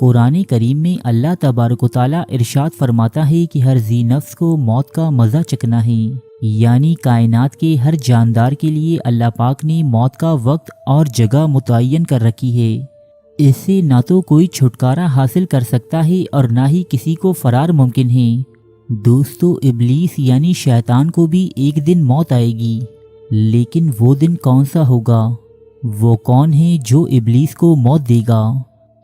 قرآن کریم میں اللہ تبارک و تعالیٰ ارشاد فرماتا ہے کہ ہر ذی نفس کو موت کا مزہ چکھنا ہے، یعنی کائنات کے ہر جاندار کے لیے اللہ پاک نے موت کا وقت اور جگہ متعین کر رکھی ہے۔ اس سے نہ تو کوئی چھٹکارا حاصل کر سکتا ہے اور نہ ہی کسی کو فرار ممکن ہے۔ دوستو، ابلیس یعنی شیطان کو بھی ایک دن موت آئے گی، لیکن وہ دن کون سا ہوگا؟ وہ کون ہے جو ابلیس کو موت دے گا؟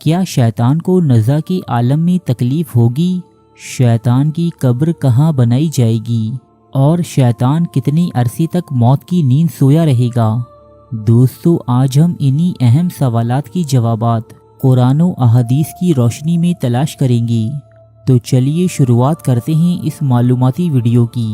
کیا شیطان کو نزا کے عالم میں تکلیف ہوگی؟ شیطان کی قبر کہاں بنائی جائے گی؟ اور شیطان کتنے عرصے تک موت کی نیند سویا رہے گا؟ دوستو، آج ہم انہی اہم سوالات کی جوابات قرآن و احادیث کی روشنی میں تلاش کریں گے۔ تو چلیے شروعات کرتے ہیں اس معلوماتی ویڈیو کی۔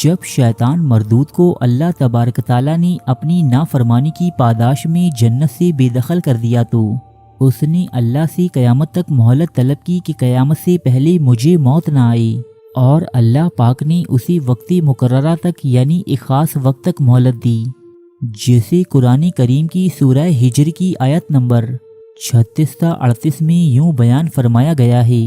جب شیطان مردود کو اللہ تبارک تعالیٰ نے اپنی نافرمانی کی پاداش میں جنت سے بے دخل کر دیا تو اس نے اللہ سے قیامت تک مہلت طلب کی کہ قیامت سے پہلے مجھے موت نہ آئے، اور اللہ پاک نے اسی وقت مقررہ تک یعنی ایک خاص وقت تک مہلت دی، جسے قرآن کریم کی سورہ ہجر کی آیت نمبر 36 تا 38 میں یوں بیان فرمایا گیا ہے۔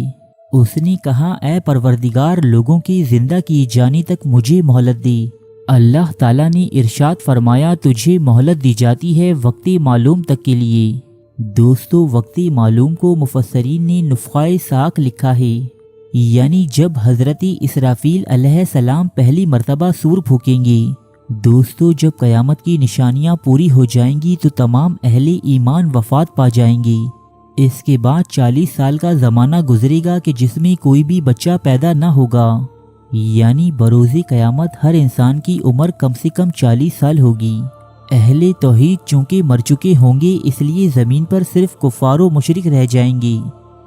اس نے کہا، اے پروردگار، لوگوں کی زندہ کی جانے تک مجھے مہلت دی۔ اللہ تعالیٰ نے ارشاد فرمایا، تجھے مہلت دی جاتی ہے وقت معلوم تک کے لیے۔ دوستو، وقت معلوم کو مفسرین نے نفخہ صاعق لکھا ہے، یعنی جب حضرت اسرافیل علیہ السلام پہلی مرتبہ سور پھونکیں گے۔ دوستو، جب قیامت کی نشانیاں پوری ہو جائیں گی تو تمام اہل ایمان وفات پا جائیں گے۔ اس کے بعد 40 سال کا زمانہ گزرے گا کہ جس میں کوئی بھی بچہ پیدا نہ ہوگا، یعنی بروز قیامت ہر انسان کی عمر کم سے کم 40 سال ہوگی۔ اہل توحید چونکہ مر چکے ہوں گے، اس لیے زمین پر صرف کفار و مشرک رہ جائیں گے۔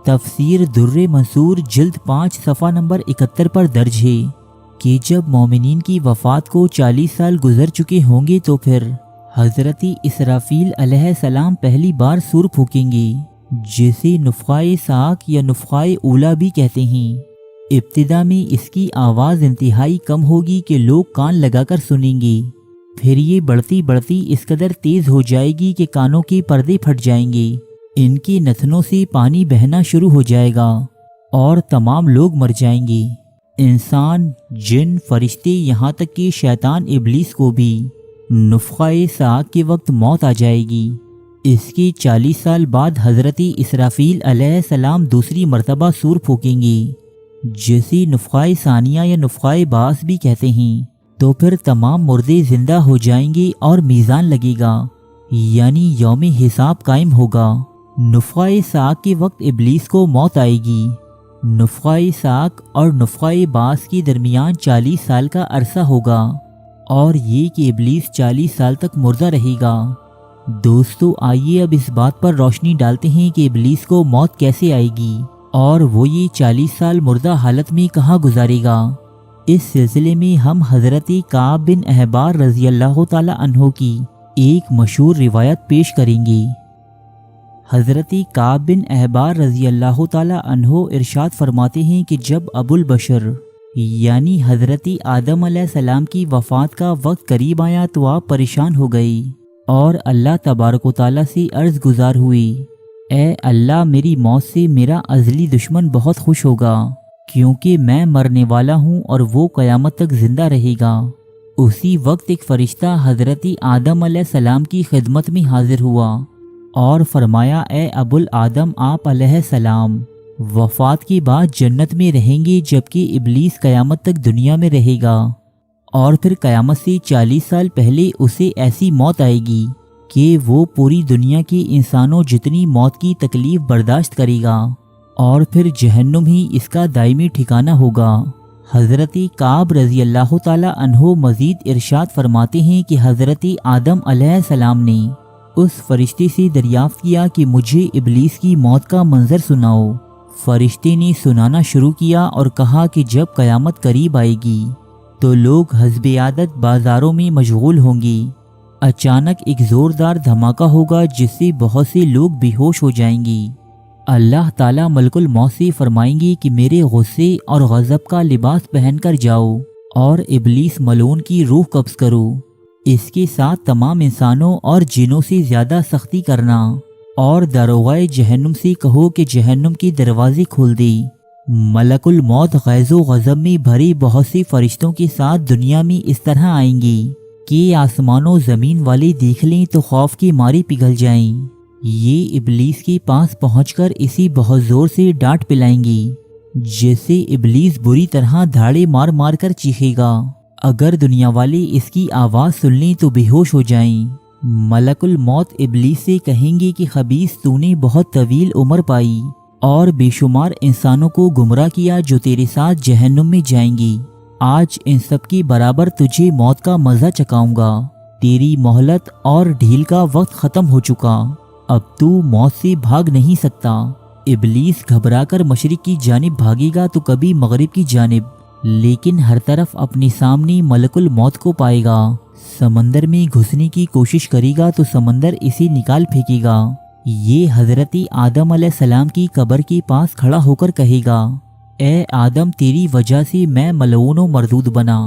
تفسیر در منصور جلد 5 صفحہ نمبر 71 پر درج ہے کہ جب مومنین کی وفات کو 40 سال گزر چکے ہوں گے تو پھر حضرت اسرافیل علیہ السلام پہلی بار سور پھونکیں گے، جسے نفخہ صاعق یا نفخہ اولیٰ بھی کہتے ہیں۔ ابتدا میں اس کی آواز انتہائی کم ہوگی کہ لوگ کان لگا کر سنیں گے، پھر یہ بڑھتی بڑھتی اس قدر تیز ہو جائے گی کہ کانوں کے پردے پھٹ جائیں گے، ان کی نتنوں سے پانی بہنا شروع ہو جائے گا اور تمام لوگ مر جائیں گے، انسان، جن، فرشتے، یہاں تک کہ شیطان ابلیس کو بھی نفخہ صاعق کے وقت موت آ جائے گی۔ اس کے 40 سال بعد حضرت اسرافیل علیہ السلام دوسری مرتبہ سور پھونکیں گے، جسے نفخہ ثانیہ یا نفخہ بعث بھی کہتے ہیں۔ تو پھر تمام مردے زندہ ہو جائیں گے اور میزان لگے گا، یعنی یوم حساب قائم ہوگا۔ نفخہ صاعق کے وقت ابلیس کو موت آئے گی۔ نفخہ صاعق اور نفخہ بعث کے درمیان 40 سال کا عرصہ ہوگا، اور یہ کہ ابلیس 40 سال تک مردہ رہے گا۔ دوستو، آئیے اب اس بات پر روشنی ڈالتے ہیں کہ ابلیس کو موت کیسے آئے گی اور وہ یہ 40 سال مردہ حالت میں کہاں گزارے گا۔ اس سلسلے میں ہم حضرت کعب بن احبار رضی اللہ تعالی عنہ کی ایک مشہور روایت پیش کریں گے۔ حضرت کعب بن احبار رضی اللہ تعالی عنہ ارشاد فرماتے ہیں کہ جب ابو البشر یعنی حضرت آدم علیہ السلام کی وفات کا وقت قریب آیا تو آپ پریشان ہو گئے اور اللہ تبارک و تعالیٰ سے عرض گزار ہوئی، اے اللہ، میری موت سے میرا ازلی دشمن بہت خوش ہوگا، کیونکہ میں مرنے والا ہوں اور وہ قیامت تک زندہ رہے گا۔ اسی وقت ایک فرشتہ حضرت آدم علیہ السلام کی خدمت میں حاضر ہوا اور فرمایا، اے ابو الآدم، آپ علیہ السلام وفات کے بعد جنت میں رہیں گے، جبکہ ابلیس قیامت تک دنیا میں رہے گا، اور پھر قیامت سے 40 سال پہلے اسے ایسی موت آئے گی کہ وہ پوری دنیا کے انسانوں جتنی موت کی تکلیف برداشت کرے گا، اور پھر جہنم ہی اس کا دائمی ٹھکانہ ہوگا۔ حضرت کعب رضی اللہ تعالی عنہ مزید ارشاد فرماتے ہیں کہ حضرت آدم علیہ السلام نے اس فرشتے سے دریافت کیا کہ مجھے ابلیس کی موت کا منظر سناؤ۔ فرشتے نے سنانا شروع کیا اور کہا کہ جب قیامت قریب آئے گی تو لوگ حسب عادت بازاروں میں مشغول ہوں گے، اچانک ایک زوردار دھماکہ ہوگا جس سے بہت سے لوگ بے ہوش ہو جائیں گے۔ اللہ تعالیٰ ملک الموت سے فرمائیں گے کہ میرے غصے اور غضب کا لباس پہن کر جاؤ اور ابلیس ملعون کی روح قبض کرو، اس کے ساتھ تمام انسانوں اور جنوں سے زیادہ سختی کرنا، اور داروغہ جہنم سے کہو کہ جہنم کے دروازے کھول دے۔ ملک الموت غیظ و غضب میں بھرے بہت سے فرشتوں کے ساتھ دنیا میں اس طرح آئیں گے کہ آسمان و زمین والے دیکھ لیں تو خوف کے مارے پگھل جائیں۔ یہ ابلیس کے پاس پہنچ کر اسے بہت زور سے ڈانٹ پلائیں گے، جیسے ابلیس بری طرح دھاڑے مار مار کر چیخے گا۔ اگر دنیا والے اس کی آواز سن لیں تو بے ہوش ہو جائیں۔ ملک الموت ابلیس سے کہیں گے کہ خبیث، تو نے بہت طویل عمر پائی اور بے شمار انسانوں کو گمراہ کیا جو تیرے ساتھ جہنم میں جائیں گی۔ آج ان سب کے برابر تجھے موت کا مزہ چکھاؤں گا۔ تیری مہلت اور ڈھیل کا وقت ختم ہو چکا، اب تو موت سے بھاگ نہیں سکتا۔ ابلیس گھبرا کر مشرق کی جانب بھاگے گا تو کبھی مغرب کی جانب، لیکن ہر طرف اپنے سامنے ملک الموت کو پائے گا۔ سمندر میں گھسنے کی کوشش کرے گا تو سمندر اسے نکال پھینکے گا۔ یہ حضرت آدم علیہ السلام کی قبر کے پاس کھڑا ہو کر کہے گا، اے آدم، تیری وجہ سے میں ملعون و مردود بنا،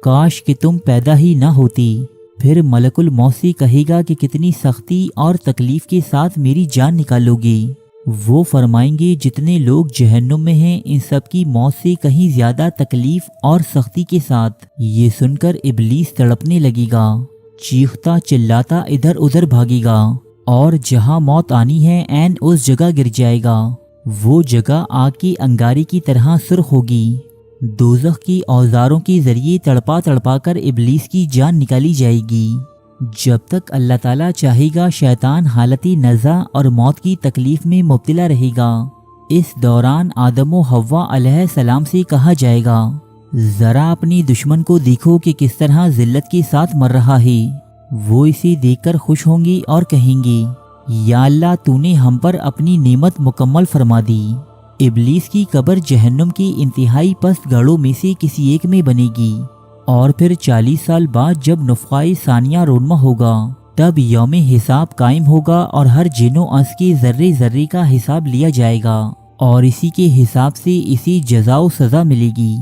کاش کہ تم پیدا ہی نہ ہوتی۔ پھر ملک الموت سے کہے گا کہ کتنی سختی اور تکلیف کے ساتھ میری جان نکالو گے۔ وہ فرمائیں گے، جتنے لوگ جہنم میں ہیں ان سب کی موت سے کہیں زیادہ تکلیف اور سختی کے ساتھ۔ یہ سن کر ابلیس تڑپنے لگے گا، چیختا چلاتا ادھر ادھر بھاگے گا، اور جہاں موت آنی ہے عین اس جگہ گر جائے گا۔ وہ جگہ آگ کی انگاری کی طرح سرخ ہوگی۔ دوزخ کی اوزاروں کے ذریعے تڑپا تڑپا کر ابلیس کی جان نکالی جائے گی۔ جب تک اللہ تعالیٰ چاہے گا شیطان حالت نزع اور موت کی تکلیف میں مبتلا رہے گا۔ اس دوران آدم و حوا علیہ السلام سے کہا جائے گا، ذرا اپنی دشمن کو دیکھو کہ کس طرح ذلت کے ساتھ مر رہا ہے۔ وہ اسے دیکھ کر خوش ہوں گے اور کہیں گے، یا اللہ، تو نے ہم پر اپنی نعمت مکمل فرما دی۔ ابلیس کی قبر جہنم کی انتہائی پست گڑھوں میں سے کسی ایک میں بنے گی، اور پھر 40 سال بعد جب نفخہ ثانیہ رونما ہوگا تب یوم حساب قائم ہوگا، اور ہر جن و انس کے ذرے ذرے کا حساب لیا جائے گا، اور اسی کے حساب سے اسی جزا و سزا ملے گی۔